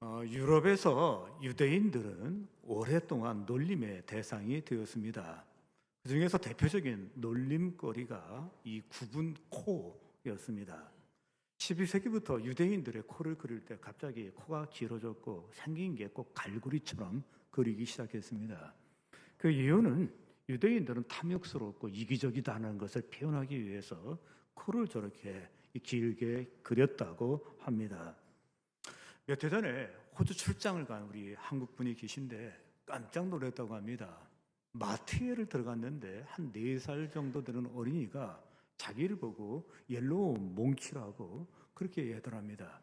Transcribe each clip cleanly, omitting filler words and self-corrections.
유럽에서 유대인들은 오랫동안 놀림의 대상이 되었습니다. 그 중에서 대표적인 놀림거리가 이 굽은 코였습니다. 12세기부터 유대인들의 코를 그릴 때 갑자기 코가 길어졌고 생긴 게 꼭 갈고리처럼 그리기 시작했습니다. 그 이유는 유대인들은 탐욕스럽고 이기적이다는 것을 표현하기 위해서 코를 저렇게 길게 그렸다고 합니다. 몇 해 전에 호주 출장을 간 우리 한국 분이 계신데 깜짝 놀랐다고 합니다. 마트에를 들어갔는데 한 4살 정도 되는 어린이가 자기를 보고 옐로우 몽키라고 그렇게 얘기하더랍니다.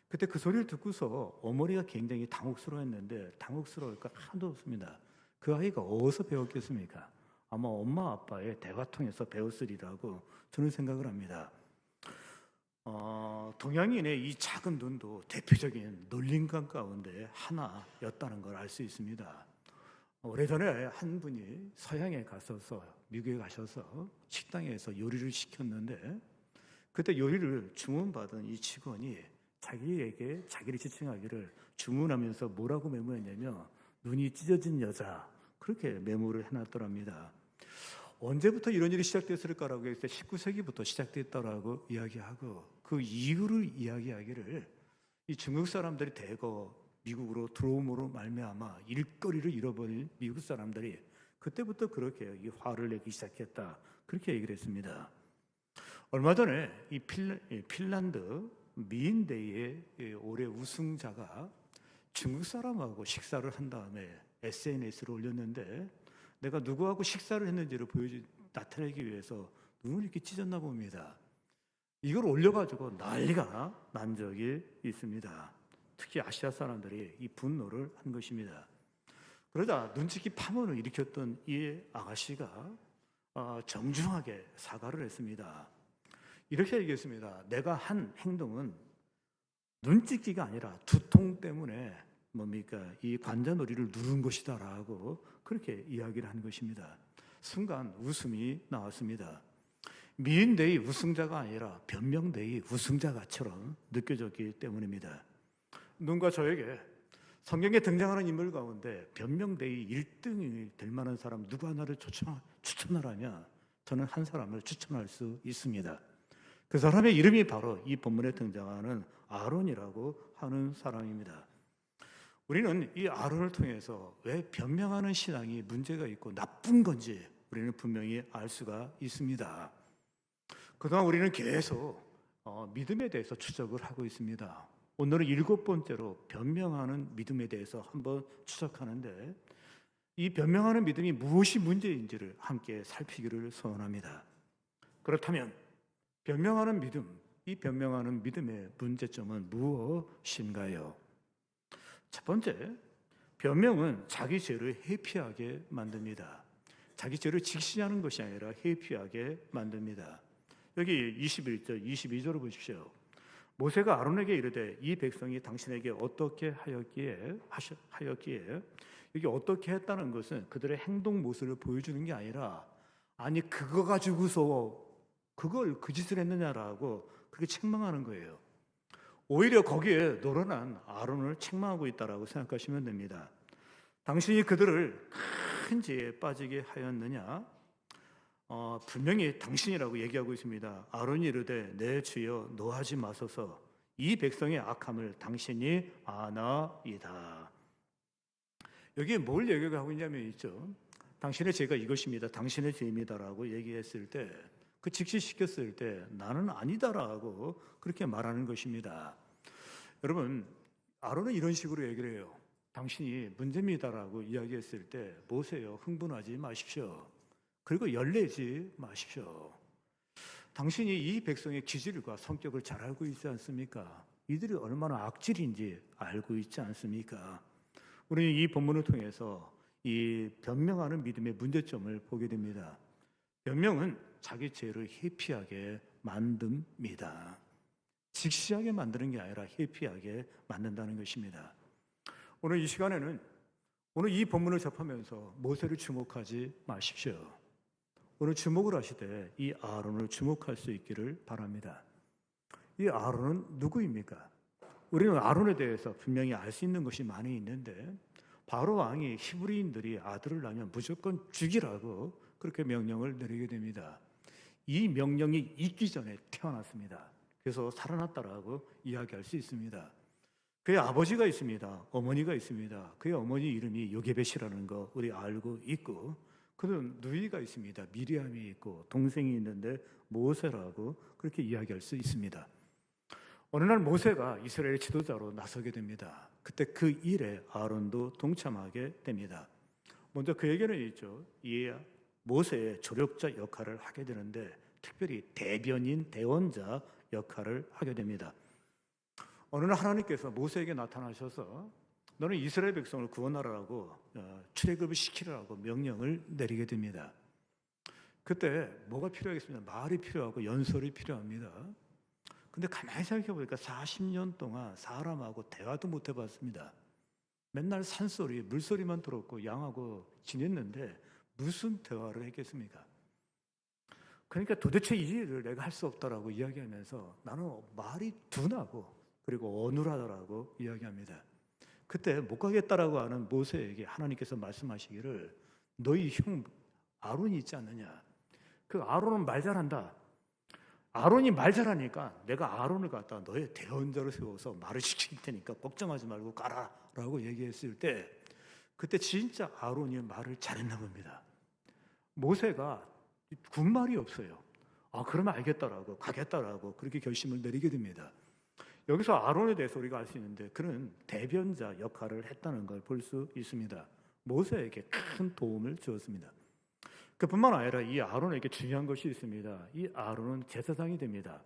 그때 그 소리를 듣고서 어머니가 굉장히 당혹스러워했는데 당혹스러울 거 하나도 없습니다. 그 아이가 어디서 배웠겠습니까? 아마 엄마 아빠의 대화 통해서 배웠으리라고 저는 생각을 합니다. 동양인의 이 작은 눈도 대표적인 놀림감 가운데 하나였다는 걸 알 수 있습니다. 오래전에 한 분이 서양에 가셔서 미국에 가셔서 식당에서 요리를 시켰는데 그때 요리를 주문받은 이 직원이 자기에게 자기를 지칭하기를 주문하면서 뭐라고 메모했냐면 눈이 찢어진 여자 그렇게 메모를 해놨더랍니다. 언제부터 이런 일이 시작됐을까라고 했을 때 19세기부터 시작됐다라고 이야기하고 그 이유를 이야기하기를 이 중국 사람들이 대거 미국으로 들어옴으로 말미암아 일거리를 잃어버린 미국 사람들이 그때부터 그렇게 이 화를 내기 시작했다 그렇게 얘기를 했습니다. 얼마 전에 이 핀란드 미인대회의 올해 우승자가 중국 사람하고 식사를 한 다음에 SNS를 올렸는데 내가 누구하고 식사를 했는지를 나타내기 위해서 눈을 이렇게 찢었나 봅니다. 이걸 올려가지고 난리가 난 적이 있습니다. 특히 아시아 사람들이 이 분노를 한 것입니다. 그러자 눈치기 파문을 일으켰던 이 아가씨가 정중하게 사과를 했습니다. 이렇게 얘기했습니다. 내가 한 행동은 눈찍기가 아니라 두통 때문에 뭡니까? 이 관자놀이를 누른 것이다라고 그렇게 이야기를 한 것입니다. 순간 웃음이 나왔습니다. 미인대의 우승자가 아니라 변명대의 우승자가처럼 느껴졌기 때문입니다. 누군가 저에게 성경에 등장하는 인물 가운데 변명대의 1등이 될 만한 사람 누구 하나를 추천하라면 저는 한 사람을 추천할 수 있습니다. 그 사람의 이름이 바로 이 본문에 등장하는 아론이라고 하는 사람입니다. 우리는 이 아론을 통해서 왜 변명하는 신앙이 문제가 있고 나쁜 건지 우리는 분명히 알 수가 있습니다. 그동안 우리는 계속 믿음에 대해서 추적을 하고 있습니다. 오늘은 7번째로 변명하는 믿음에 대해서 한번 추적하는데 이 변명하는 믿음이 무엇이 문제인지를 함께 살피기를 소원합니다. 그렇다면 변명하는 믿음, 이 변명하는 믿음의 문제점은 무엇인가요? 첫 번째, 변명은 자기 죄를 회피하게 만듭니다. 자기 죄를 직시하는 것이 아니라 회피하게 만듭니다. 여기 21절, 22절을 보십시오. 모세가 아론에게 이르되 이 백성이 당신에게 어떻게 하였기에 여기 어떻게 했다는 것은 그들의 행동 모습을 보여주는 게 아니라 아니 그거 가지고서 그걸 그 짓을 했느냐라고 그렇게 책망하는 거예요. 오히려 거기에 노련한 아론을 책망하고 있다라고 생각하시면 됩니다. 당신이 그들을 큰 죄에 빠지게 하였느냐? 분명히 당신이라고 얘기하고 있습니다. 아론이 이르되 내 주여 노하지 마소서 이 백성의 악함을 당신이 아나이다. 여기에 뭘 얘기하고 있냐면 있죠. 당신의 죄가 이것입니다. 당신의 죄입니다라고 얘기했을 때 그 직시시켰을 때 나는 아니다라고 그렇게 말하는 것입니다. 여러분 아론은 이런 식으로 얘기를 해요. 당신이 문제입니다라고 이야기했을 때 보세요. 흥분하지 마십시오. 그리고 열내지 마십시오. 당신이 이 백성의 기질과 성격을 잘 알고 있지 않습니까? 이들이 얼마나 악질인지 알고 있지 않습니까? 우리는 이 본문을 통해서 이 변명하는 믿음의 문제점을 보게 됩니다. 변명은 자기 죄를 회피하게 만듭니다. 직시하게 만드는 게 아니라 회피하게 만든다는 것입니다. 오늘 이 시간에는 오늘 이 본문을 접하면서 모세를 주목하지 마십시오. 오늘 주목을 하시되 이 아론을 주목할 수 있기를 바랍니다. 이 아론은 누구입니까? 우리는 아론에 대해서 분명히 알 수 있는 것이 많이 있는데 바로 왕이 히브리인들이 아들을 낳으면 무조건 죽이라고 그렇게 명령을 내리게 됩니다. 이 명령이 있기 전에 태어났습니다. 그래서 살아났다라고 이야기할 수 있습니다. 그의 아버지가 있습니다. 어머니가 있습니다. 그의 어머니 이름이 요게벳이라는 거 우리 알고 있고, 그는 누이가 있습니다. 미리암이 있고 동생이 있는데 모세라고 그렇게 이야기할 수 있습니다. 어느 날 모세가 이스라엘 지도자로 나서게 됩니다. 그때 그 일에 아론도 동참하게 됩니다. 먼저 그에게는 있죠. 이 모세의 조력자 역할을 하게 되는데 특별히 대변인, 대원자 역할을 하게 됩니다. 어느 날 하나님께서 모세에게 나타나셔서 너는 이스라엘 백성을 구원하라고 출애굽을 시키라고 명령을 내리게 됩니다. 그때 뭐가 필요하겠습니까? 말이 필요하고 연설이 필요합니다. 근데 가만히 생각해 보니까 40년 동안 사람하고 대화도 못 해봤습니다. 맨날 산소리, 물소리만 들었고 양하고 지냈는데 무슨 대화를 했겠습니까? 그러니까 도대체 이 일을 내가 할 수 없다라고 이야기하면서 나는 말이 둔하고 그리고 어눌하다라고 이야기합니다. 그때 못 가겠다라고 하는 모세에게 하나님께서 말씀하시기를 너희 형 아론이 있지 않느냐? 그 아론은 말 잘한다. 아론이 말 잘하니까 내가 아론을 갖다 너의 대언자로 세워서 말을 시킬 테니까 걱정하지 말고 가라라고 얘기했을 때 그때 진짜 아론이 말을 잘했나 봅니다. 모세가 군말이 없어요. 그러면 알겠다라고 가겠다라고 그렇게 결심을 내리게 됩니다. 여기서 아론에 대해서 우리가 알 수 있는데 그는 대변자 역할을 했다는 걸 볼 수 있습니다. 모세에게 큰 도움을 주었습니다. 그뿐만 아니라 이 아론에게 중요한 것이 있습니다. 이 아론은 제사장이 됩니다.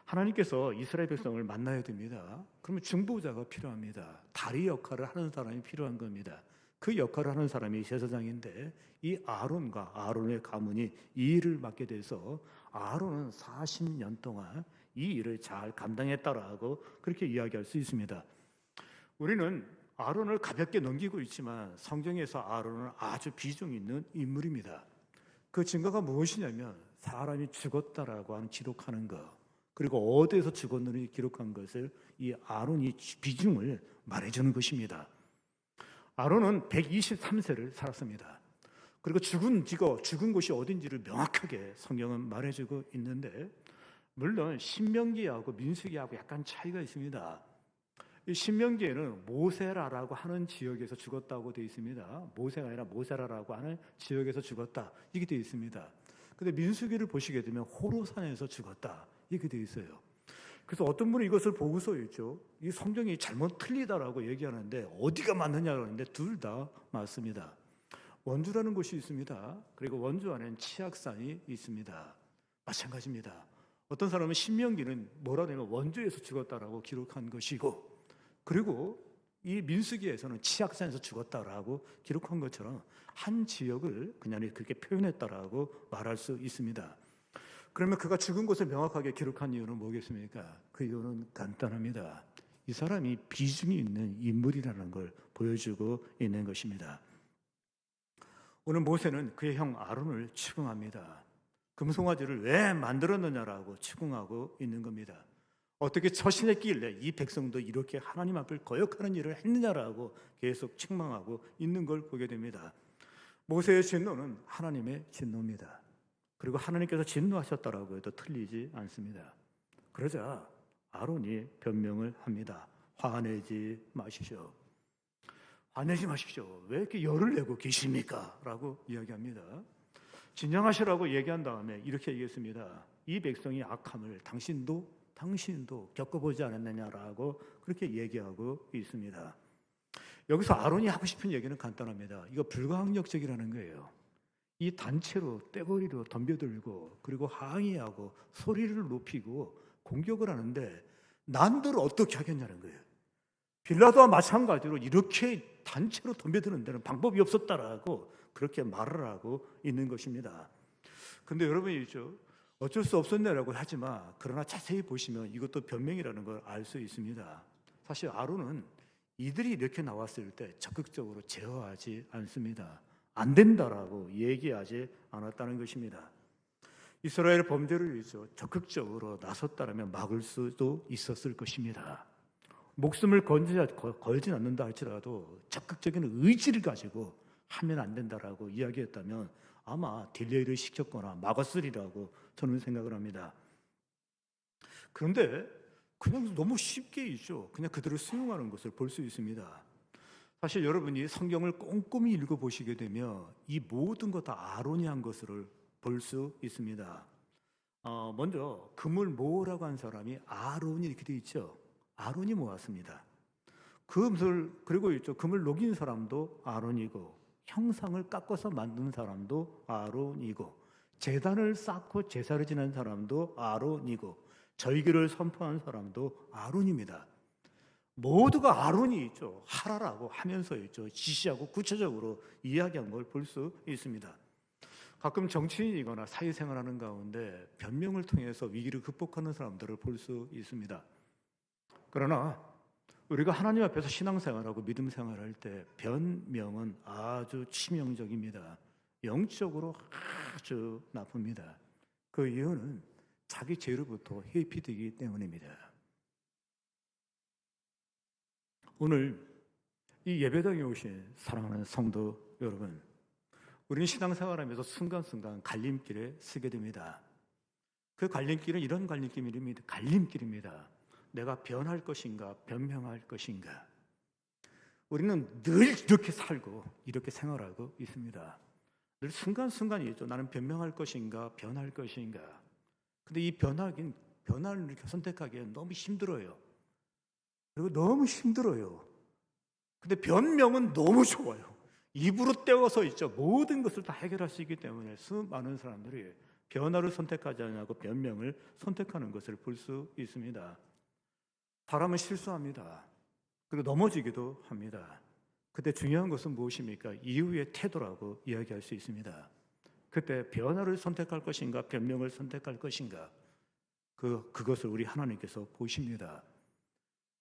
하나님께서 이스라엘 백성을 만나야 됩니다. 그러면 중보자가 필요합니다. 다리 역할을 하는 사람이 필요한 겁니다. 그 역할을 하는 사람이 제사장인데 이 아론과 아론의 가문이 이 일을 맡게 돼서 아론은 40년 동안 이 일을 잘 감당했다라고 그렇게 이야기할 수 있습니다. 우리는 아론을 가볍게 넘기고 있지만 성경에서 아론은 아주 비중 있는 인물입니다. 그 증거가 무엇이냐면 사람이 죽었다라고 하는 기록하는 것, 그리고 어디에서 죽었는지 기록한 것을 이 아론이 비중을 말해주는 것입니다. 아론은 123세를 살았습니다. 그리고 죽은 곳이 어딘지를 명확하게 성경은 말해주고 있는데 물론 신명기하고 민수기하고 약간 차이가 있습니다. 이 신명기에는 모세라라고 하는 지역에서 죽었다고 되어 있습니다. 모세가 아니라 모세라라고 하는 지역에서 죽었다 이게 되어 있습니다. 근데 민수기를 보시게 되면 호로산에서 죽었다 이렇게 되어 있어요. 그래서 어떤 분이 이것을 보고서 있죠. 이 성경이 잘못 틀리다라고 얘기하는데 어디가 맞느냐고 하는데 둘 다 맞습니다. 원주라는 곳이 있습니다. 그리고 원주 안에는 치악산이 있습니다. 마찬가지입니다. 어떤 사람은 신명기는 뭐라고 하면 원주에서 죽었다라고 기록한 것이고 그리고 이 민수기에서는 치악산에서 죽었다라고 기록한 것처럼 한 지역을 그냥 그렇게 표현했다라고 말할 수 있습니다. 그러면 그가 죽은 곳을 명확하게 기록한 이유는 뭐겠습니까? 그 이유는 간단합니다. 이 사람이 비중이 있는 인물이라는 걸 보여주고 있는 것입니다. 오늘 모세는 그의 형 아론을 추궁합니다. 금송아지를 왜 만들었느냐라고 추궁하고 있는 겁니다. 어떻게 처신했길래 이 백성도 이렇게 하나님 앞을 거역하는 일을 했느냐라고 계속 책망하고 있는 걸 보게 됩니다. 모세의 진노는 하나님의 진노입니다. 그리고 하나님께서 진노하셨다라고 해도 틀리지 않습니다. 그러자 아론이 변명을 합니다. 화내지 마십시오. 화내지 마십시오. 왜 이렇게 열을 내고 계십니까? 라고 이야기합니다. 진정하시라고 얘기한 다음에 이렇게 얘기했습니다. 이 백성이 악함을 당신도 겪어보지 않았느냐라고 그렇게 얘기하고 있습니다. 여기서 아론이 하고 싶은 얘기는 간단합니다. 이거 불가항력적이라는 거예요. 이 단체로 떼거리로 덤벼들고 그리고 항의하고 소리를 높이고 공격을 하는데 난들 어떻게 하겠냐는 거예요. 빌라도와 마찬가지로 이렇게 단체로 덤벼드는 데는 방법이 없었다라고 그렇게 말을 하고 있는 것입니다. 근데 여러분이 있죠. 어쩔 수 없었네라고 하지만 그러나 자세히 보시면 이것도 변명이라는 걸 알 수 있습니다. 사실 아론은 이들이 이렇게 나왔을 때 적극적으로 제어하지 않습니다. 안 된다라고 얘기하지 않았다는 것입니다. 이스라엘 범죄를 위해서 적극적으로 나섰다면 막을 수도 있었을 것입니다. 목숨을 걸진 않는다 할지라도 적극적인 의지를 가지고 하면 안 된다라고 이야기했다면 아마 딜레이를 시켰거나 막았으리라고 저는 생각을 합니다. 그런데 그냥 너무 쉽게 있죠. 그냥 그대로 수용하는 것을 볼 수 있습니다. 사실 여러분이 성경을 꼼꼼히 읽어보시게 되면 이 모든 것 다 아론이 한 것을 볼 수 있습니다. 먼저 금을 모으라고 한 사람이 아론이 이렇게 되어 있죠. 아론이 모았습니다. 그리고 있죠. 금을 녹인 사람도 아론이고 형상을 깎아서 만든 사람도 아론이고 제단을 쌓고 제사를 지낸 사람도 아론이고 절기를 선포한 사람도 아론입니다. 모두가 아론이 있죠. 하라라고 하면서 있죠. 지시하고 구체적으로 이야기한 걸 볼 수 있습니다. 가끔 정치인이거나 사회생활하는 가운데 변명을 통해서 위기를 극복하는 사람들을 볼 수 있습니다. 그러나 우리가 하나님 앞에서 신앙생활하고 믿음 생활할 때 변명은 아주 치명적입니다. 영적으로 아주 나쁩니다. 그 이유는 자기 죄로부터 회피되기 때문입니다. 오늘 이 예배당에 오신 사랑하는 성도 여러분, 우리는 신앙생활하면서 순간순간 갈림길에 서게 됩니다. 그 갈림길은 이런 갈림길입니다. 내가 변할 것인가, 변명할 것인가. 우리는 늘 이렇게 살고 이렇게 생활하고 있습니다. 늘 순간순간이 있죠. 나는 변명할 것인가, 변할 것인가. 근데 이 변화를 이렇게 선택하기엔 너무 힘들어요. 그리고 너무 힘들어요. 근데 변명은 너무 좋아요. 입으로 때워서 있죠. 모든 것을 다 해결할 수 있기 때문에 수많은 사람들이 변화를 선택하지 않고 변명을 선택하는 것을 볼 수 있습니다. 사람은 실수합니다. 그리고 넘어지기도 합니다. 그때 중요한 것은 무엇입니까? 이후의 태도라고 이야기할 수 있습니다. 그때 변화를 선택할 것인가, 변명을 선택할 것인가, 그것을 우리 하나님께서 보십니다.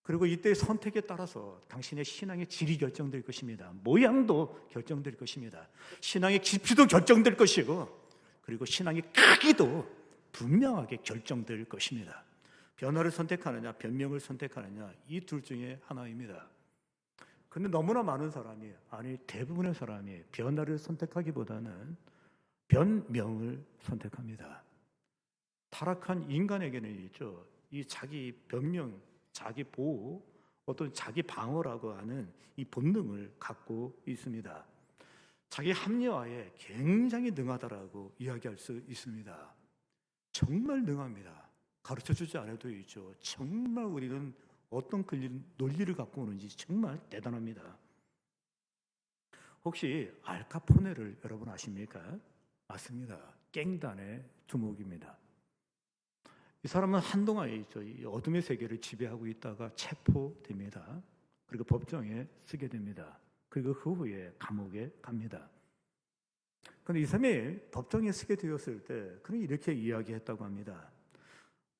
그리고 이때의 선택에 따라서 당신의 신앙의 질이 결정될 것입니다. 모양도 결정될 것입니다. 신앙의 깊이도 결정될 것이고, 그리고 신앙의 크기도 분명하게 결정될 것입니다. 변화를 선택하느냐, 변명을 선택하느냐, 이 둘 중에 하나입니다. 그런데 너무나 많은 사람이, 아니 대부분의 사람이 변화를 선택하기보다는 변명을 선택합니다. 타락한 인간에게는 있죠. 이 자기 변명, 자기 보호, 어떤 자기 방어라고 하는 이 본능을 갖고 있습니다. 자기 합리화에 굉장히 능하다라고 이야기할 수 있습니다. 정말 능합니다. 가르쳐주지 않아도 있죠. 정말 우리는 어떤 논리를 갖고 오는지 정말 대단합니다. 혹시 알카포네를 여러분 아십니까? 맞습니다. 갱단의 두목입니다. 이 사람은 한동안 있죠. 이 어둠의 세계를 지배하고 있다가 체포됩니다. 그리고 법정에 서게 됩니다. 그리고 그 후에 감옥에 갑니다. 그런데 이 사람이 법정에 서게 되었을 때 그는 이렇게 이야기했다고 합니다.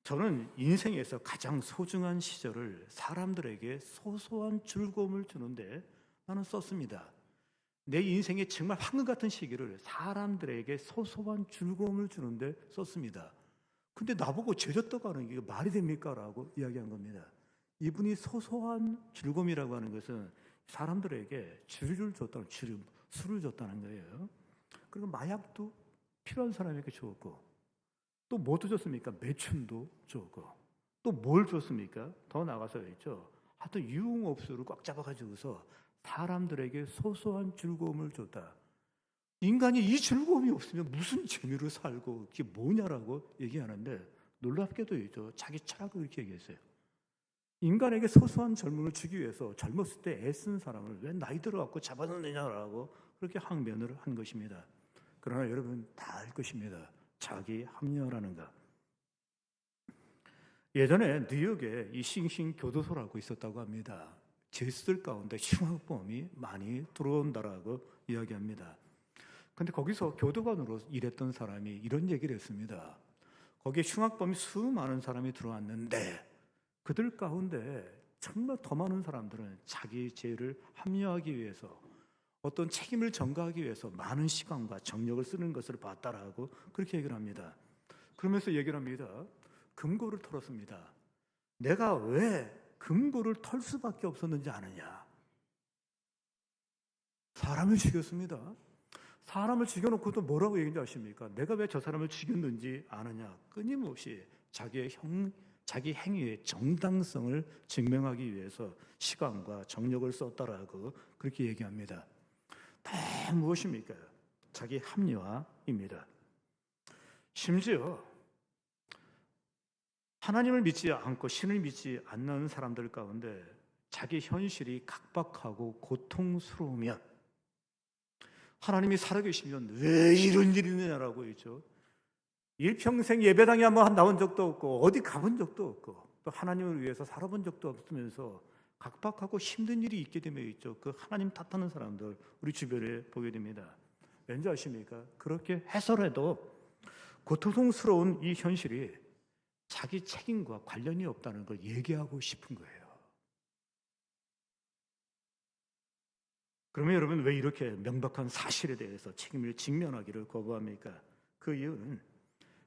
저는 인생에서 가장 소중한 시절을 사람들에게 소소한 즐거움을 주는데 나는 썼습니다. 내 인생에 정말 황금 같은 시기를 사람들에게 소소한 즐거움을 주는데 썼습니다. 근데 나보고 죄졌다고 하는 게 말이 됩니까? 라고 이야기한 겁니다. 이분이 소소한 즐거움이라고 하는 것은 사람들에게 술을 줬다는 거예요. 그리고 마약도 필요한 사람에게 줬고, 또 뭐 줬습니까? 매춘도 줬고, 또 뭘 줬습니까? 더 나가서 있죠. 하여튼 유흥업소를 꽉 잡아가지고서 사람들에게 소소한 즐거움을 줬다. 인간이 이 즐거움이 없으면 무슨 재미로 살고 그게 뭐냐라고 얘기하는데 놀랍게도 있죠. 자기 철학을 이렇게 얘기했어요. 인간에게 소소한 젊음을 주기 위해서 젊었을 때 애쓴 사람을 왜 나이 들어갖고 잡아놓느냐라고 그렇게 항변을 한 것입니다. 그러나 여러분 다 알 것입니다. 자기 합리화라는 것. 예전에 뉴욕에 이 싱싱 교도소라고 있었다고 합니다. 죄수들 가운데 흉악범이 많이 들어온다라고 이야기합니다. 근데 거기서 교도관으로 일했던 사람이 이런 얘기를 했습니다. 거기에 흉악범이 수많은 사람이 들어왔는데 그들 가운데 정말 더 많은 사람들은 자기 죄를 합리화하기 위해서 어떤 책임을 전가하기 위해서 많은 시간과 정력을 쓰는 것을 봤다라고 그렇게 얘기를 합니다. 그러면서 얘기를 합니다. 금고를 털었습니다. 내가 왜 금고를 털 수밖에 없었는지 아느냐? 사람을 죽였습니다. 사람을 죽여놓고도 뭐라고 얘기인지 아십니까? 내가 왜 저 사람을 죽였는지 아느냐? 끊임없이 자기 행위의 정당성을 증명하기 위해서 시간과 정력을 썼다라고 그렇게 얘기합니다. 다 무엇입니까? 자기 합리화입니다. 심지어 하나님을 믿지 않고 신을 믿지 않는 사람들 가운데 자기 현실이 각박하고 고통스러우면 하나님이 살아계시면 왜 이런 일이 있느냐라고 했죠. 일평생 예배당에 한번 나온 적도 없고 어디 가본 적도 없고 또 하나님을 위해서 살아본 적도 없으면서 각박하고 힘든 일이 있게 되면 있죠. 그 하나님 탓하는 사람들 우리 주변에 보게 됩니다. 왠지 아십니까? 그렇게 해서라도 고통스러운 이 현실이 자기 책임과 관련이 없다는 걸 얘기하고 싶은 거예요. 그러면 여러분 왜 이렇게 명백한 사실에 대해서 책임을 직면하기를 거부합니까? 그 이유는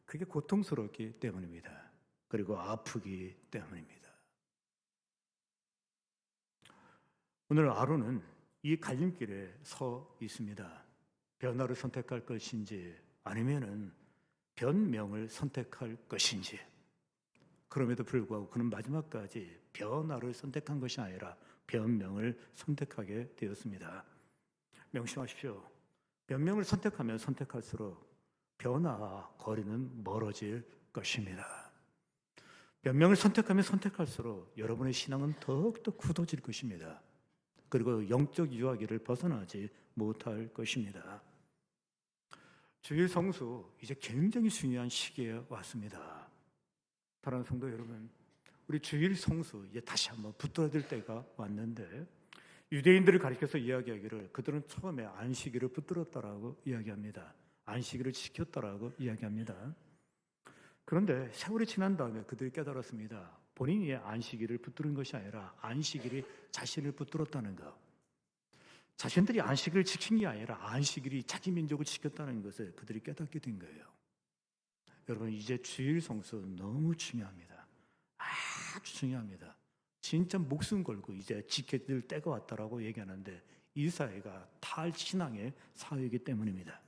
그게 고통스럽기 때문입니다. 그리고 아프기 때문입니다. 오늘 아론은 이 갈림길에 서 있습니다. 변화를 선택할 것인지 아니면은 변명을 선택할 것인지. 그럼에도 불구하고 그는 마지막까지 변화를 선택한 것이 아니라 변명을 선택하게 되었습니다. 명심하십시오. 변명을 선택하면 선택할수록 변화와 거리는 멀어질 것입니다. 변명을 선택하면 선택할수록 여러분의 신앙은 더욱더 굳어질 것입니다. 그리고 영적 유아기를 벗어나지 못할 것입니다. 주일 성수 이제 굉장히 중요한 시기에 왔습니다. 사랑하는 성도 여러분, 우리 주일 성수 이제 다시 한번 붙들어야 때가 왔는데 유대인들을 가리켜서 이야기하기를 그들은 처음에 안식일을 붙들었다라고 이야기합니다. 안식일을 지켰다라고 이야기합니다. 그런데 세월이 지난 다음에 그들이 깨달았습니다. 본인이 안식일을 붙들은 것이 아니라 안식일이 자신을 붙들었다는 것. 자신들이 안식일을 지킨 게 아니라 안식일이 자기 민족을 지켰다는 것을 그들이 깨닫게 된 거예요. 여러분 이제 주일 성수 너무 중요합니다. 아주 중요합니다. 진짜 목숨 걸고 이제 지켜야 될 때가 왔다라고 얘기하는데 이 사회가 탈신앙의 사회이기 때문입니다.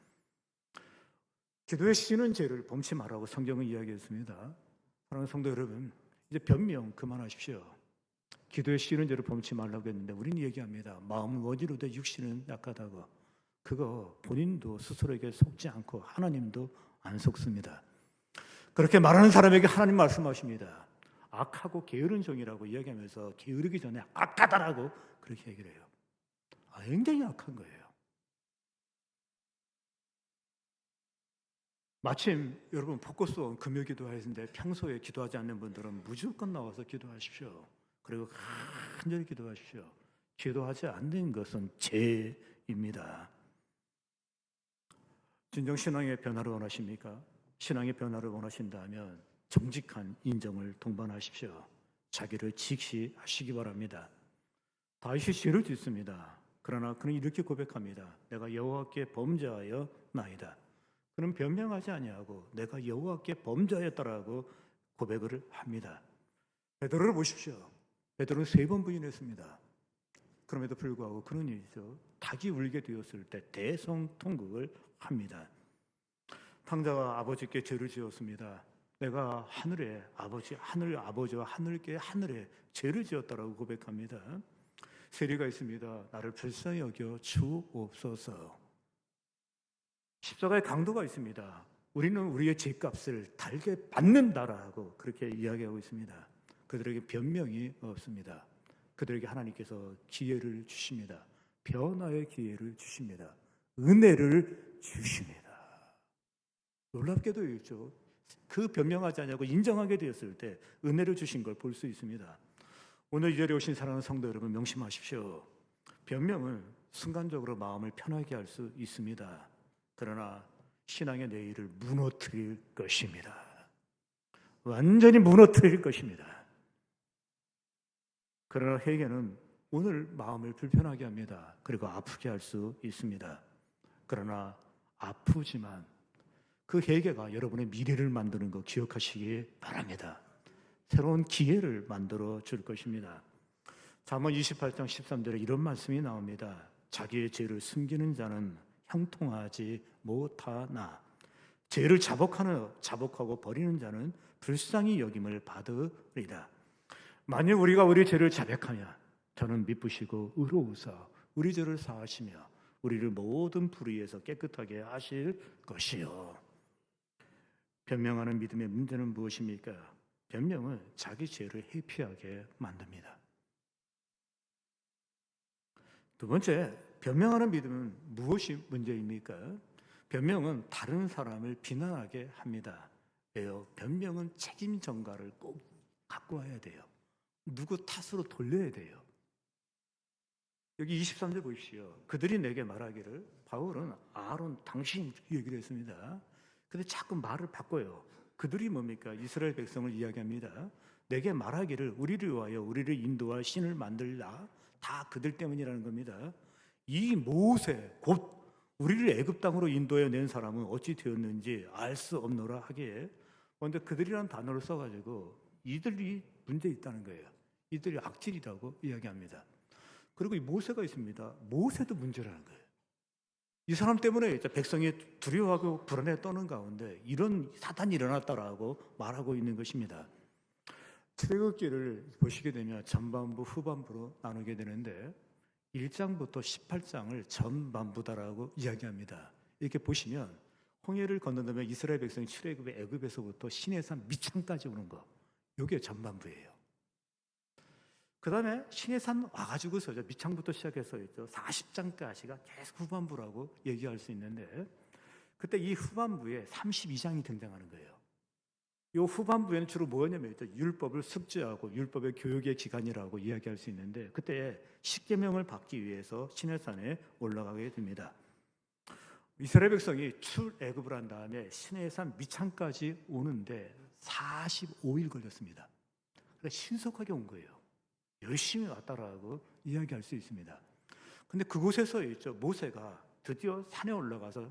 기도에 쉬는 죄를 범치 말라고 성경은 이야기했습니다. 사랑하는 성도 여러분, 이제 변명 그만하십시오. 기도에 쉬는 죄를 범치 말라고 했는데 우리는 얘기합니다. 마음은 원이로되 육신은 약하다고. 그거 본인도 스스로에게 속지 않고 하나님도 안 속습니다. 그렇게 말하는 사람에게 하나님 말씀하십니다. 악하고 게으른 종이라고 이야기하면서 게으르기 전에 악하다라고 그렇게 얘기를 해요. 굉장히 악한 거예요. 마침 여러분 복고스원 금요 기도하시는데 평소에 기도하지 않는 분들은 무조건 나와서 기도하십시오. 그리고 간절히 기도하십시오. 기도하지 않는 것은 죄입니다. 진정 신앙의 변화를 원하십니까? 신앙의 변화를 원하신다면 정직한 인정을 동반하십시오. 자기를 직시하시기 바랍니다. 다윗이 죄를 짓습니다. 그러나 그는 이렇게 고백합니다. 내가 여호와께 범죄하여 나이다. 그는 변명하지 아니하고 내가 여호와께 범죄하였다라고 고백을 합니다. 베드로를 보십시오. 베드로는 3번 부인했습니다. 그럼에도 불구하고 그는 이죠 닭이 울게 되었을 때 대성통곡을 합니다. 탕자가 아버지께 죄를 지었습니다. 내가 하늘의 아버지, 하늘 아버지와 하늘께 하늘에 죄를 지었다라고 고백합니다. 세리가 있습니다. 나를 불쌍히 여겨 주옵소서. 십자가의 강도가 있습니다. 우리는 우리의 죄값을 달게 받는다라고 그렇게 이야기하고 있습니다. 그들에게 변명이 없습니다. 그들에게 하나님께서 기회를 주십니다. 변화의 기회를 주십니다. 은혜를 주십니다. 놀랍게도 있죠. 그 변명하지 않냐고 인정하게 되었을 때 은혜를 주신 걸 볼 수 있습니다. 오늘 이 자리에 오신 사랑하는 성도 여러분 명심하십시오. 변명은 순간적으로 마음을 편하게 할 수 있습니다. 그러나 신앙의 내일을 무너뜨릴 것입니다. 완전히 무너뜨릴 것입니다. 그러나 회개는 오늘 마음을 불편하게 합니다. 그리고 아프게 할 수 있습니다. 그러나 아프지만 그 회개가 여러분의 미래를 만드는 거 기억하시기 바랍니다. 새로운 기회를 만들어 줄 것입니다. 잠언 28장 13절에 이런 말씀이 나옵니다. 자기의 죄를 숨기는 자는 형통하지 못하나 죄를 자복하고 버리는 자는 불쌍히 여김을 받으리라. 만일 우리가 우리 죄를 자백하며 저는 미쁘시고 의로우사 우리 죄를 사하시며 우리를 모든 불의에서 깨끗하게 하실 것이요. 변명하는 믿음의 문제는 무엇입니까? 변명은 자기 죄를 회피하게 만듭니다. 두 번째, 변명하는 믿음은 무엇이 문제입니까? 변명은 다른 사람을 비난하게 합니다. 왜요? 변명은 책임 전가를 꼭 갖고 와야 돼요. 누구 탓으로 돌려야 돼요. 여기 23절 보십시오. 그들이 내게 말하기를 바울은 아론 당신 얘기를 했습니다. 근데 자꾸 말을 바꿔요. 그들이 뭡니까? 이스라엘 백성을 이야기합니다. 내게 말하기를 우리를 위하여 우리를 인도할 신을 만들라. 다 그들 때문이라는 겁니다. 이 모세 곧 우리를 애굽 땅으로 인도해 낸 사람은 어찌 되었는지 알 수 없노라 하기에 그런데 그들이라는 단어를 써가지고 이들이 문제 있다는 거예요. 이들이 악질이라고 이야기합니다. 그리고 이 모세가 있습니다. 모세도 문제라는 거예요. 이 사람 때문에 백성이 두려워하고 불안에 떠는 가운데 이런 사단이 일어났다라고 말하고 있는 것입니다. 출애굽기를 보시게 되면 전반부 후반부로 나누게 되는데 1장부터 18장을 전반부다라고 이야기합니다. 이렇게 보시면 홍해를 건너면 이스라엘 백성이 출애굽의 애굽에서부터 시내산 미창까지 오는 거, 이게 전반부예요. 그 다음에 시내산 와가지고서 미창부터 시작해서 40장까지가 계속 후반부라고 얘기할 수 있는데 그때 이 후반부에 32장이 등장하는 거예요. 이 후반부에는 주로 뭐냐면 율법을 숙지하고 율법의 교육의 기간이라고 이야기할 수 있는데 그때 십계명을 받기 위해서 시내산에 올라가게 됩니다. 이스라엘 백성이 출애굽을 한 다음에 시내산 미창까지 오는데 45일 걸렸습니다. 그러니까 신속하게 온 거예요. 열심히 왔다라고 이야기할 수 있습니다. 근데 그곳에서 모세가 드디어 산에 올라가서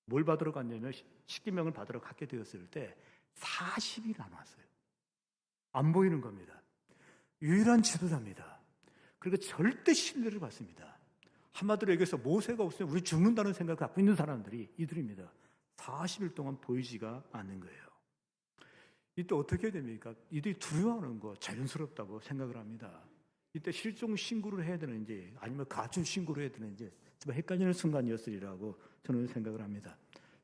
뭘 받으러 갔냐면 십계명을 받으러 가게 되었을 때 40일 안 왔어요. 안 보이는 겁니다. 유일한 지도자입니다. 그리고 절대 신뢰를 받습니다. 한마디로 얘기해서 모세가 없으면 우리 죽는다는 생각을 갖고 있는 사람들이 이들입니다. 40일 동안 보이지가 않는 거예요. 이때 어떻게 됩니까? 이들이 두려워하는 거 자연스럽다고 생각을 합니다. 이때 실종 신고를 해야 되는지 아니면 가출 신고를 해야 되는지 정말 헷갈리는 순간이었으리라고 저는 생각을 합니다.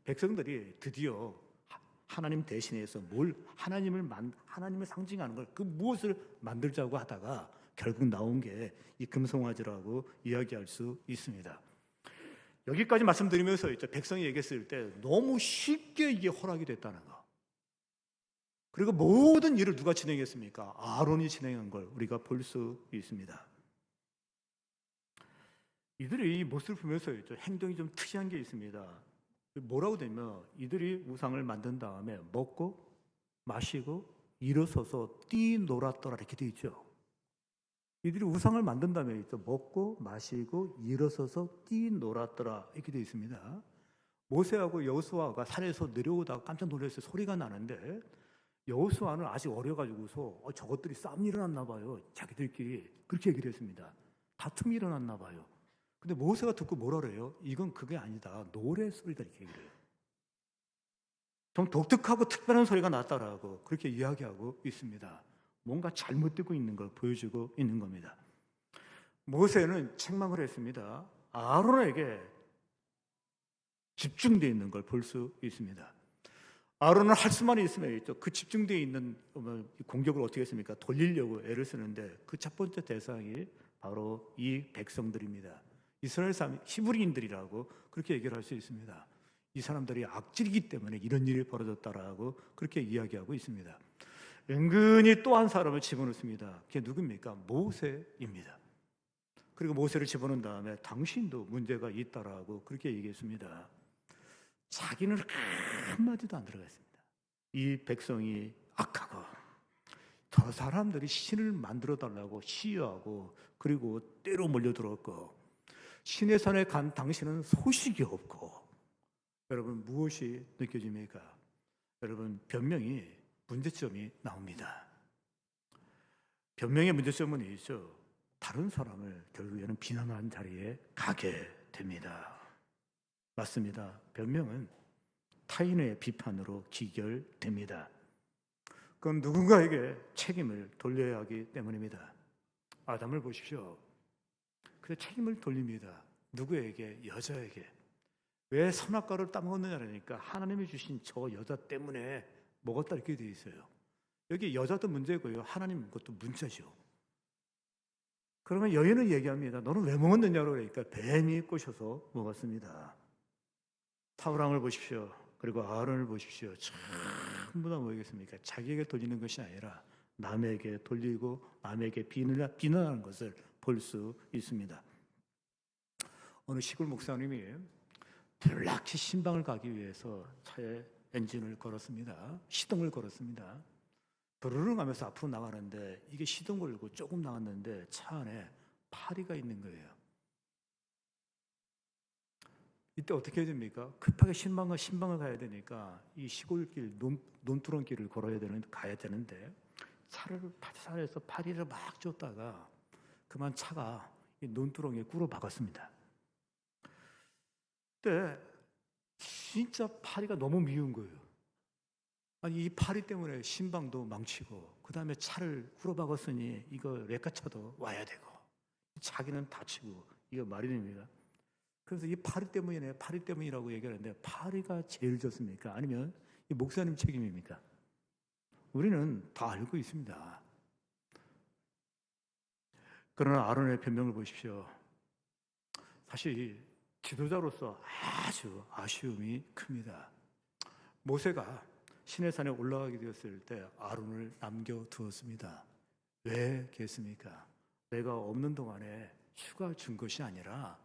백성들이 드디어 하나님 대신해서 하나님을 상징하는 걸 그 무엇을 만들자고 하다가 결국 나온 게 이 금송아지라고 이야기할 수 있습니다. 여기까지 말씀드리면서 백성이 얘기했을 때 너무 쉽게 이게 허락이 됐다는 거. 그리고 모든 일을 누가 진행했습니까? 아론이 진행한 걸 우리가 볼 수 있습니다. 이들이 이 모습을 보면서 행동이 좀 특이한 게 있습니다. 뭐라고 되면 이들이 우상을 만든 다음에 먹고 마시고 일어서서 뛰놀았더라 이렇게 돼 있죠. 이들이 우상을 만든 다음에 먹고 마시고 일어서서 뛰놀았더라 이렇게 돼 있습니다. 모세하고 여호수아가 산에서 내려오다가 깜짝 놀랐어요. 소리가 나는데 여호수아는 아직 어려가지고서 저것들이 싸움이 일어났나 봐요. 자기들끼리 그렇게 얘기를 했습니다. 다툼이 일어났나 봐요. 근데 모세가 듣고 뭐라 그래요? 이건 그게 아니다. 노래 소리다 이렇게 얘기를 해요. 좀 독특하고 특별한 소리가 났다라고 그렇게 이야기하고 있습니다. 뭔가 잘못되고 있는 걸 보여주고 있는 겁니다. 모세는 책망을 했습니다. 아론에게 집중되어 있는 걸 볼 수 있습니다. 아론은 할 수만 있으면 그 집중되어 있는 공격을 어떻게 했습니까? 돌리려고 애를 쓰는데 그 첫 번째 대상이 바로 이 백성들입니다. 이스라엘 사람 히브리인들이라고 그렇게 얘기를 할 수 있습니다. 이 사람들이 악질이기 때문에 이런 일이 벌어졌다라고 그렇게 이야기하고 있습니다. 은근히 또 한 사람을 집어넣습니다. 그게 누굽니까? 모세입니다. 그리고 모세를 집어넣은 다음에 당신도 문제가 있다라고 그렇게 얘기했습니다. 자기는 한마디도 안 들어갔습니다. 이 백성이 악하고 저 사람들이 신을 만들어 달라고 시위하고 그리고 때로 몰려들었고 신의 산에 간 당신은 소식이 없고 여러분 무엇이 느껴집니까? 여러분 변명이 문제점이 나옵니다. 변명의 문제점은 있죠. 다른 사람을 결국에는 비난하는 자리에 가게 됩니다. 맞습니다. 변명은 타인의 비판으로 기결됩니다. 그건 누군가에게 책임을 돌려야 하기 때문입니다. 아담을 보십시오. 그래 책임을 돌립니다. 누구에게? 여자에게. 왜 선악과를 따먹었느냐니까 하나님이 주신 저 여자 때문에 먹었다 이렇게 되어 있어요. 여기 여자도 문제고요. 하나님 것도 문제죠. 그러면 여인은 얘기합니다. 너는 왜 먹었느냐고 그러니까 뱀이 꼬셔서 먹었습니다. 타브랑을 보십시오. 그리고 아론을 보십시오. 전부 다 뭐겠습니까? 자기에게 돌리는 것이 아니라 남에게 돌리고 남에게 비난하는 것을 볼 수 있습니다. 어느 시골 목사님이 별락히 신방을 가기 위해서 차에 엔진을 걸었습니다. 시동을 걸었습니다. 부르릉 하면서 앞으로 나가는데 이게 시동 걸고 조금 나갔는데 차 안에 파리가 있는 거예요. 이때 어떻게 해야 됩니까? 급하게 신방을 가야 되니까 이 시골길 논두렁길을 가야 되는데 차에서 파리를 막 쫓다가 그만 차가 이 논두렁에 꿇어 박았습니다. 그때 진짜 파리가 너무 미운 거예요. 아니 이 파리 때문에 신방도 망치고 그 다음에 차를 꿇어박았으니 이거 레카차도 와야 되고 자기는 다치고 이거 말이 됩니까? 그래서 이 파리 때문이라고 얘기하는데 파리가 제일 좋습니까? 아니면 이 목사님 책임입니까? 우리는 다 알고 있습니다. 그러나 아론의 변명을 보십시오. 사실 지도자로서 아주 아쉬움이 큽니다. 모세가 시내산에 올라가게 되었을 때 아론을 남겨두었습니다. 왜 그랬습니까? 내가 없는 동안에 휴가 준 것이 아니라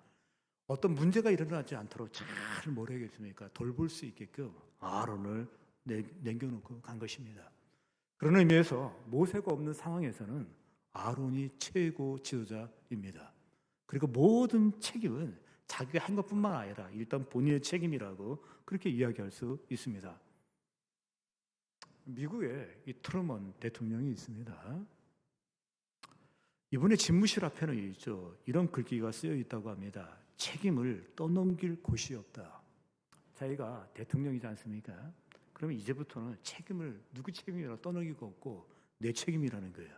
어떤 문제가 일어나지 않도록 잘 뭐라 하겠습니까? 돌볼 수 있게끔 아론을 남겨놓고 간 것입니다. 그런 의미에서 모세가 없는 상황에서는 아론이 최고 지도자입니다. 그리고 모든 책임은 자기가 한 것뿐만 아니라 일단 본인의 책임이라고 그렇게 이야기할 수 있습니다. 미국에 이 트루먼 대통령이 있습니다. 이분의 집무실 앞에는 있죠. 이런 글귀가 쓰여 있다고 합니다. 책임을 떠넘길 곳이 없다. 자기가 대통령이지 않습니까? 그러면 이제부터는 책임을 누구 책임이라 떠넘기고 없고 내 책임이라는 거예요.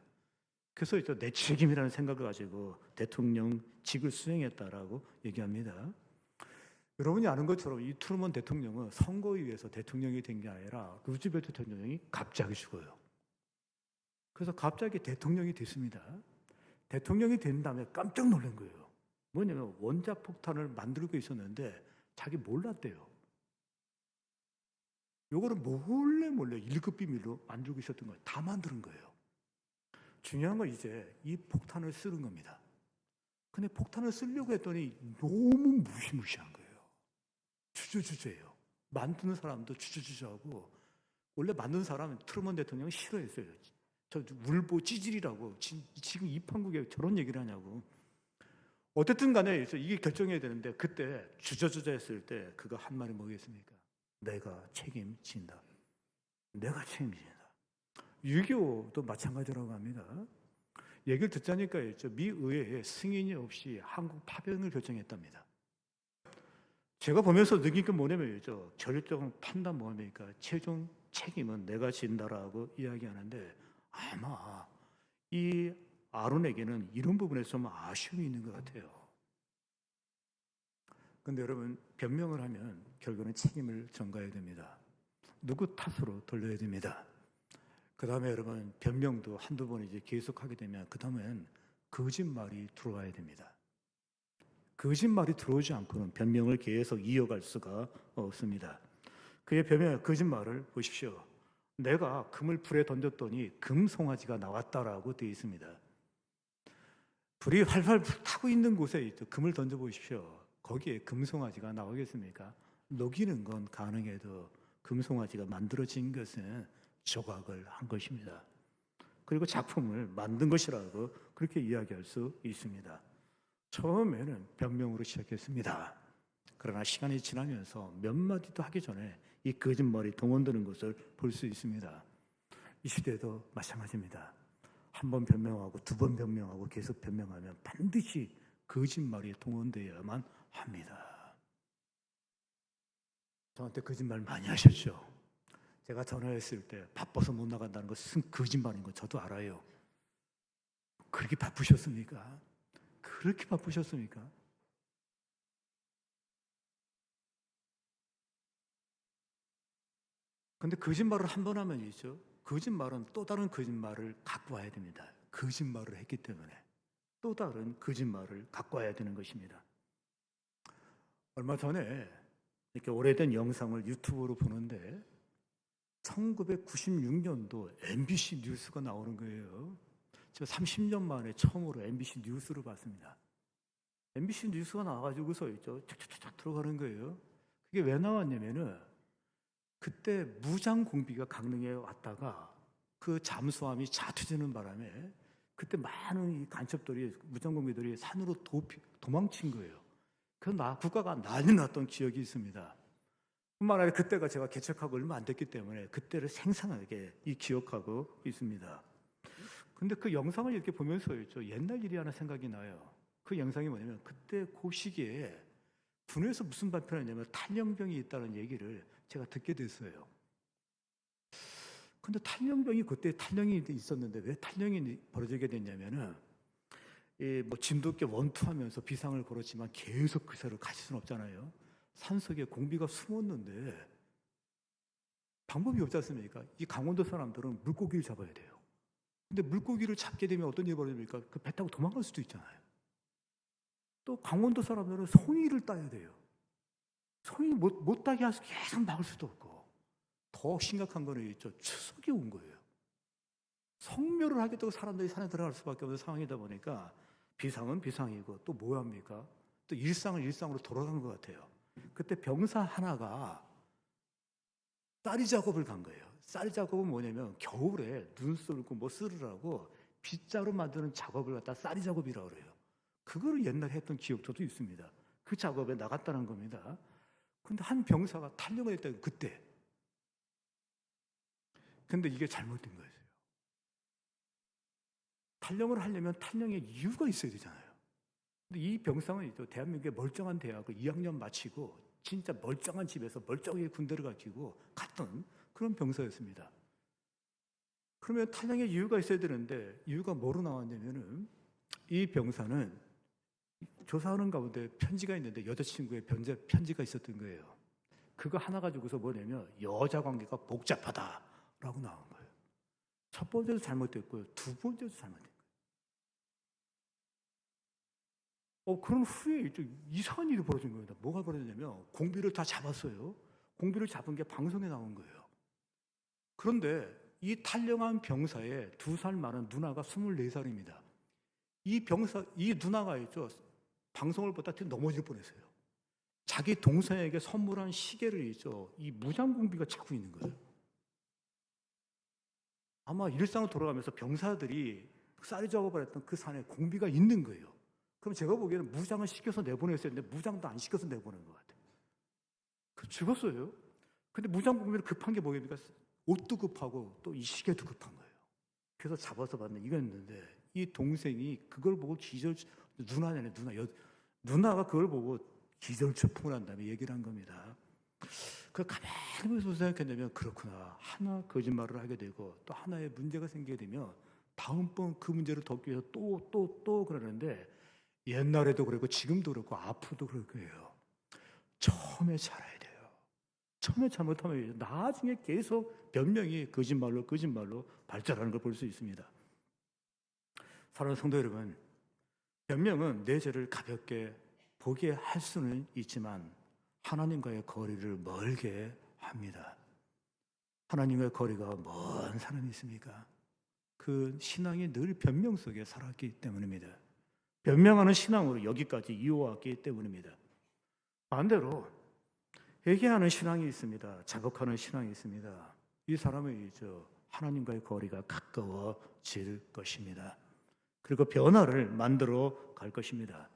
그래서 내 책임이라는 생각을 가지고 대통령직을 수행했다라고 얘기합니다. 여러분이 아는 것처럼 이 트루먼 대통령은 선거에 의해서 대통령이 된 게 아니라 루즈벨트 대통령이 갑자기 죽어요. 그래서 갑자기 대통령이 됐습니다. 대통령이 된 다음에 깜짝 놀란 거예요. 뭐냐면 원자폭탄을 만들고 있었는데 자기 몰랐대요. 요거를 몰래 1급 비밀로 만들고 있었던 거예요. 다 만드는 거예요. 중요한 건 이제 이 폭탄을 쓰는 겁니다. 근데 폭탄을 쓰려고 했더니 너무 무시무시한 거예요. 주저주저해요. 만드는 사람도 주저주저하고 원래 만든 사람은 트루먼 대통령이 싫어했어요. 저 울보 찌질이라고 지금 이 판국에 저런 얘기를 하냐고. 어쨌든 간에 이게 결정해야 되는데 그때 주저주저했을 때 그가 한 말이 뭐겠습니까? 내가 책임진다. 내가 책임진다. 6.25도 마찬가지라고 합니다. 얘기를 듣자니까 미 의회에 승인이 없이 한국 파병을 결정했답니다. 제가 보면서 느낀 건 뭐냐면 결정 판단 뭐합니까? 최종 책임은 내가 진다라고 이야기하는데 아마 이 아론에게는 이런 부분에서 좀 아쉬움이 있는 것 같아요. 근데 여러분 변명을 하면 결국은 책임을 전가해야 됩니다. 누구 탓으로 돌려야 됩니다. 그 다음에 여러분 변명도 한두 번 이제 계속하게 되면 그 다음엔 거짓말이 들어와야 됩니다. 거짓말이 들어오지 않고는 변명을 계속 이어갈 수가 없습니다. 그의 거짓말을 보십시오. 내가 금을 불에 던졌더니 금송아지가 나왔다라고 되어 있습니다. 불이 활활 타고 있는 곳에 금을 던져보십시오. 거기에 금송아지가 나오겠습니까? 녹이는 건 가능해도 금송아지가 만들어진 것은 조각을 한 것입니다. 그리고 작품을 만든 것이라고 그렇게 이야기할 수 있습니다. 처음에는 변명으로 시작했습니다. 그러나 시간이 지나면서 몇 마디도 하기 전에 이 거짓말이 동원되는 것을 볼 수 있습니다. 이 시대도 마찬가지입니다. 한 번 변명하고 두 번 변명하고 계속 변명하면 반드시 거짓말이 동원되어야만 합니다. 저한테 거짓말 많이 하셨죠. 제가 전화했을 때 바빠서 못 나간다는 것은 거짓말인 거 저도 알아요. 그렇게 바쁘셨습니까? 그렇게 바쁘셨습니까? 근데 거짓말을 한 번 하면 있죠. 거짓말은 또 다른 거짓말을 갖고 와야 됩니다. 거짓말을 했기 때문에 또 다른 거짓말을 갖고 와야 되는 것입니다. 얼마 전에 이렇게 오래된 영상을 유튜브로 보는데 1996년도 MBC 뉴스가 나오는 거예요. 제가 30년 만에 처음으로 MBC 뉴스를 봤습니다. MBC 뉴스가 나와가지고서 있죠. 쫙쫙쫙 들어가는 거예요. 그게 왜 나왔냐면은 그때 무장 공비가 강릉에 왔다가 그 잠수함이 자투되는 바람에 그때 많은 이 간첩들이 무장 공비들이 산으로 도망친 거예요. 그래서 국가가 난리 났던 기억이 있습니다. 뿐만 아니라 그때가 제가 개척하고 얼마 안 됐기 때문에 그때를 생생하게 기억하고 있습니다. 근데 그 영상을 이렇게 보면서 옛날 일이 하나 생각이 나요. 그 영상이 뭐냐면 그때 그 시기에 군에서 무슨 발표를 했냐면 탈영병이 있다는 얘기를 제가 듣게 됐어요. 근데 탈영병이 그때 탈영이 있었는데 왜 탈영이 벌어지게 됐냐면은 뭐 진돗개 원투하면서 비상을 걸었지만 계속 그 새를 가실 수는 없잖아요. 산속에 공비가 숨었는데 방법이 없지 않습니까? 이 강원도 사람들은 물고기를 잡아야 돼요. 근데 물고기를 잡게 되면 어떤 일이 벌어집니까? 그 배 타고 도망갈 수도 있잖아요. 또 강원도 사람들은 송이를 따야 돼요. 송이 못 따게 해서 계속 막을 수도 없고 더 심각한 거는 있죠. 추석이 온 거예요. 성묘를 하겠다고 사람들이 산에 들어갈 수밖에 없는 상황이다 보니까 비상은 비상이고 또 뭐 합니까? 또 일상은 일상으로 돌아간 것 같아요. 그때 병사 하나가 쌀이 작업을 간 거예요. 쌀 작업은 뭐냐면 겨울에 눈 썰고 뭐 쓸으라고 빗자루 만드는 작업을 갖다 쌀이 작업이라고 그래요. 그거를 옛날에 했던 기억 저도 있습니다. 그 작업에 나갔다는 겁니다. 근데 한 병사가 탈영을 했다고 그때. 근데 이게 잘못된 거예요. 탈영을 하려면 탈영의 이유가 있어야 되잖아요. 근데 이 병사는 대한민국의 멀쩡한 대학을 2학년 마치고 진짜 멀쩡한 집에서 멀쩡하게 군대를 가지고 갔던 그런 병사였습니다. 그러면 탈영의 이유가 있어야 되는데 이유가 뭐로 나왔냐면은 이 병사는 조사하는 가운데 편지가 있는데 여자친구의 편지가 있었던 거예요. 그거 하나 가지고서 뭐냐면 여자 관계가 복잡하다라고 나온 거예요. 첫 번째도 잘못됐고요. 두 번째도 잘못된 거예요. 그런 후에 이상한 일이 벌어진 겁니다. 뭐가 벌어졌냐면 공비를 다 잡았어요. 공비를 잡은 게 방송에 나온 거예요. 그런데 이 탈영한 병사의 2살 많은 누나가 24살입니다. 이 누나가 방송을 보다 넘어질 뻔했어요. 자기 동생에게 선물한 시계를 이 무장 공비가 찾고 있는 거예요. 아마 일상으로 돌아가면서 병사들이 쌀 작업을 했던 그 산에 공비가 있는 거예요. 그럼 제가 보기에는 무장을 시켜서 내보냈어야 했는데 무장도 안 시켜서 내보낸 것 같아요. 죽었어요. 근데 무장 공비를 급한 게 뭐입니까? 옷도 급하고 또 이 시계도 급한 거예요. 그래서 잡아서 받는 이거였는데 이 동생이 그걸 보고 누나가 그걸 보고 기절초풍을 한 다음에 얘기를 한 겁니다. 그 가만히 보면서 생각했냐면 그렇구나. 하나 거짓말을 하게 되고 또 하나의 문제가 생기게 되면 다음번 그 문제를 덮기 위해서 또 그러는데 옛날에도 그렇고 지금도 그렇고 앞으로도 그럴 거예요. 처음에 잘해야 돼요. 처음에 잘못하면 나중에 계속 변명이 거짓말로 발전하는 걸 볼 수 있습니다. 사랑하는 성도 여러분, 변명은 내 죄를 가볍게 보게 할 수는 있지만 하나님과의 거리를 멀게 합니다. 하나님과의 거리가 먼 사람이 있습니까? 그 신앙이 늘 변명 속에 살았기 때문입니다. 변명하는 신앙으로 여기까지 이어왔기 때문입니다. 반대로 회개하는 신앙이 있습니다. 자복하는 신앙이 있습니다. 이 사람의 하나님과의 거리가 가까워질 것입니다. 그리고 변화를 만들어 갈 것입니다.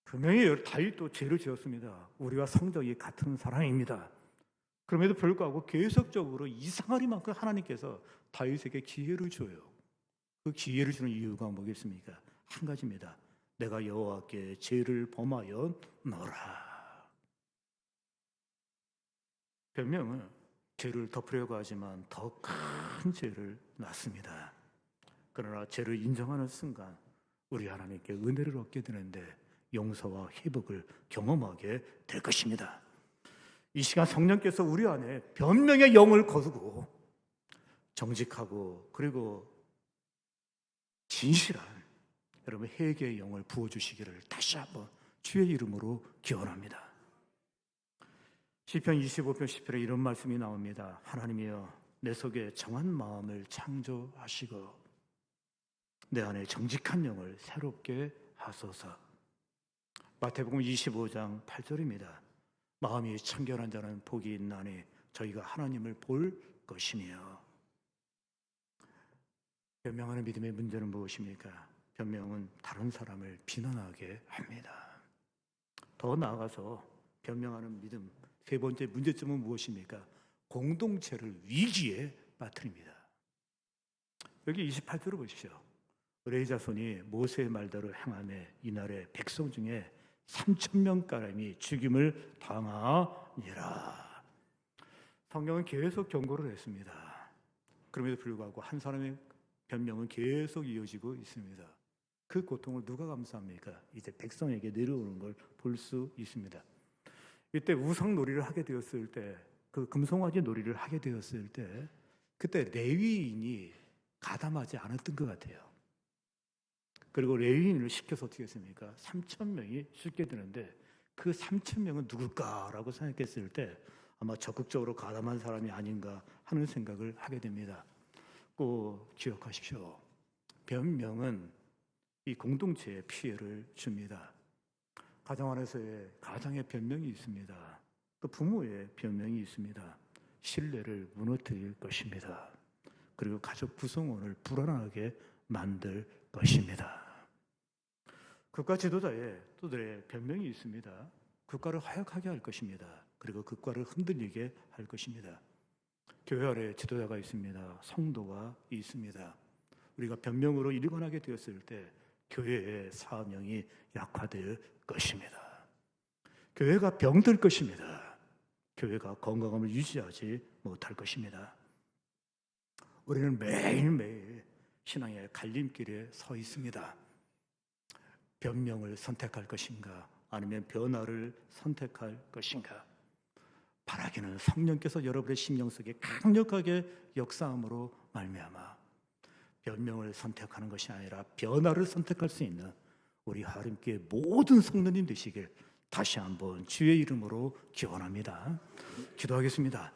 분명히 다윗도 죄를 지었습니다. 우리와 성적이 같은 사람입니다. 그럼에도 불구하고 계속적으로 이상하리만큼 하나님께서 다윗에게 기회를 줘요. 그 기회를 주는 이유가 뭐겠습니까? 한 가지입니다. 내가 여호와께 죄를 범하여 너라. 변명은 죄를 덮으려고 하지만 더 큰 죄를 낳습니다. 그러나 죄를 인정하는 순간 우리 하나님께 은혜를 얻게 되는데 용서와 회복을 경험하게 될 것입니다. 이 시간 성령께서 우리 안에 변명의 영을 거두고 정직하고 그리고 진실한 여러분 회개의 영을 부어주시기를 다시 한번 주의 이름으로 기원합니다. 시편 25편 10편에 이런 말씀이 나옵니다. 하나님이여 내 속에 정한 마음을 창조하시고 내 안에 정직한 영을 새롭게 하소서. 마태복음 25장 8절입니다. 마음이 청결한 자는 복이 있나니 저희가 하나님을 볼 것이며. 변명하는 믿음의 문제는 무엇입니까? 변명은 다른 사람을 비난하게 합니다. 더 나아가서 변명하는 믿음 세 번째 문제점은 무엇입니까? 공동체를 위기에 빠뜨립니다. 여기 28절을 보십시오. 의뢰의 자손이 모세의 말대로 행하매 이날에 백성 중에 3,000명가량이 죽임을 당하니라. 성경은 계속 경고를 했습니다. 그럼에도 불구하고 한 사람의 변명은 계속 이어지고 있습니다. 그 고통을 누가 감수합니까? 이제 백성에게 내려오는 걸 볼 수 있습니다. 이때 우상놀이를 하게 되었을 때, 그 금송아지 놀이를 하게 되었을 때 그때 레위인이 가담하지 않았던 것 같아요. 그리고 레위인을 시켜서 어떻게 했습니까? 3,000명이 죽게 되는데 그 3,000명은 누굴까라고 생각했을 때 아마 적극적으로 가담한 사람이 아닌가 하는 생각을 하게 됩니다. 꼭 기억하십시오. 변명은 이 공동체에 피해를 줍니다. 가정 안에서의 가장의 변명이 있습니다. 또 부모의 변명이 있습니다. 신뢰를 무너뜨릴 것입니다. 그리고 가족 구성원을 불안하게 만들 것입니다. 국가 지도자의 또들의 변명이 있습니다. 국가를 화약하게 할 것입니다. 그리고 국가를 흔들리게 할 것입니다. 교회 아래 지도자가 있습니다. 성도가 있습니다. 우리가 변명으로 일관하게 되었을 때 교회의 사명이 약화될 것입니다. 교회가 병들 것입니다. 교회가 건강함을 유지하지 못할 것입니다. 우리는 매일매일 신앙의 갈림길에 서 있습니다. 변명을 선택할 것인가 아니면 변화를 선택할 것인가. 바라기는 성령께서 여러분의 심령 속에 강력하게 역사함으로 말미암아 변명을 선택하는 것이 아니라 변화를 선택할 수 있는 우리 하나님께 모든 성도님 되시길 다시 한번 주의 이름으로 기원합니다. 기도하겠습니다.